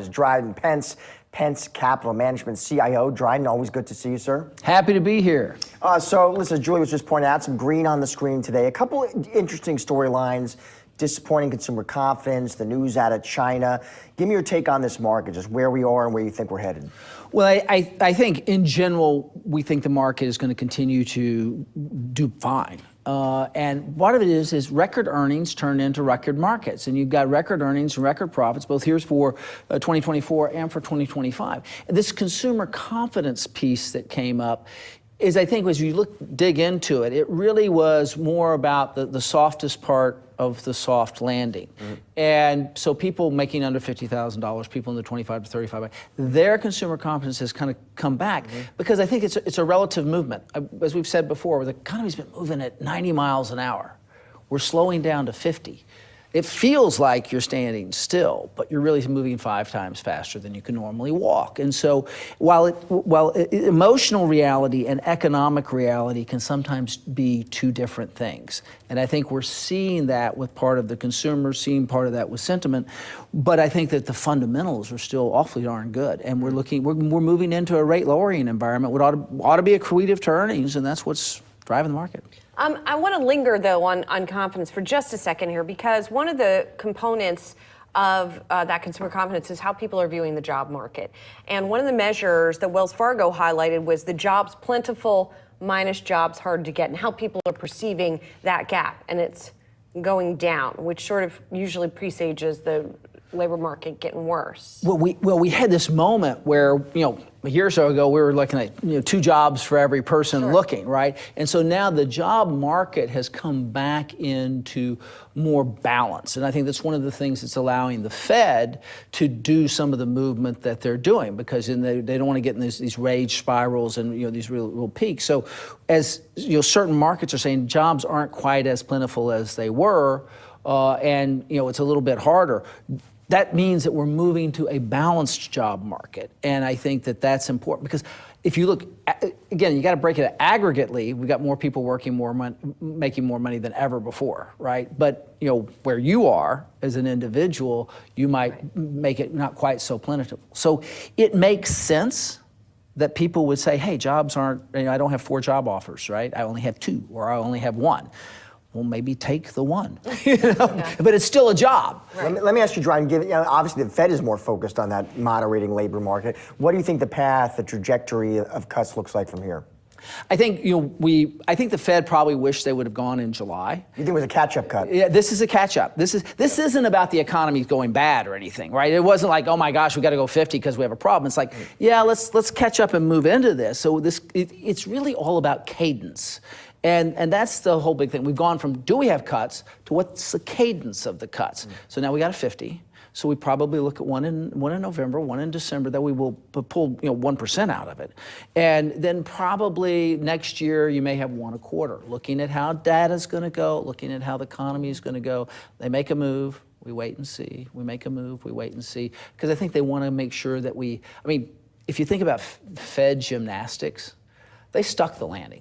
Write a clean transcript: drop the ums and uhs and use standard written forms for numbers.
is Dryden Pence, Pence Capital Management CIO. Dryden, always good to see you, sir. Happy to be here. So listen, Julie was just pointing out some green on the screen today. A couple of interesting storylines. Disappointing consumer confidence, the news out of China. Give me your take on this market, just where we are and where you think we're headed. Well, I think in general, we think the market is going to continue to do fine. And part of it is record earnings turn into record markets. And you've got record earnings and record profits, both here's for 2024 and for 2025. And this consumer confidence piece that came up is, I think, as you dig into it, it really was more about the softest part of the soft landing. Mm-hmm. And so people making under $50,000, people in the 25 to 35, their consumer confidence has kind of come back because I think it's a relative movement. As we've said before, the economy's been moving at 90 miles an hour. We're slowing down to 50. It feels like you're standing still, but you're really moving 5 times faster than you can normally walk. And so while emotional reality and economic reality can sometimes be two different things. And I think we're seeing that with part of the consumer, seeing part of that with sentiment. But I think that the fundamentals are still awfully darn good. And we're moving into a rate lowering environment, which ought to be accretive to earnings, and that's what's driving the market. I want to linger, though, on confidence for just a second here, because one of the components of that consumer confidence is how people are viewing the job market. And one of the measures that Wells Fargo highlighted was the jobs plentiful minus jobs hard to get, and how people are perceiving that gap. And it's going down, which sort of usually presages the labor market getting worse. Well, we had this moment where, a year or so ago, we were looking at 2 jobs for every person looking, right? And so now the job market has come back into more balance. And I think that's one of the things that's allowing the Fed to do some of the movement that they're doing, because they don't want to get in these rage spirals and these real peaks. So as certain markets are saying jobs aren't quite as plentiful as they were, and it's a little bit harder. That means that we're moving to a balanced job market. And I think that that's important, because if you look, again, you got to break it aggregately. We've got more people working more money, making more money than ever before, right? But, where you are as an individual, you might make it not quite so plentiful. So it makes sense that people would say, hey, jobs aren't, I don't have 4 job offers, right? I only have 2, or I only have 1. Well, maybe take the 1, but it's still a job. Right. Let me ask you, Dryden, obviously the Fed is more focused on that moderating labor market. What do you think the path, the trajectory of cuts looks like from here? I think, I think the Fed probably wished they would have gone in July. You think it was a catch-up cut? Yeah, this is a catch-up. This isn't about the economy going bad or anything, right? It wasn't like, oh my gosh, we got to go 50 because we have a problem. It's like, yeah, let's catch up and move into this. So it's really all about cadence. And that's the whole big thing. We've gone from, do we have cuts, to what's the cadence of the cuts? So now we got a 50. So we probably look at one in November, 1 in December, that we will pull 1% out of it. And then probably next year you may have 1 a quarter, looking at how data's going to go, looking at how the economy is going to go. They make a move, we wait and see. We make a move, we wait and see. Because I think they want to make sure that if you think about Fed gymnastics, they stuck the landing.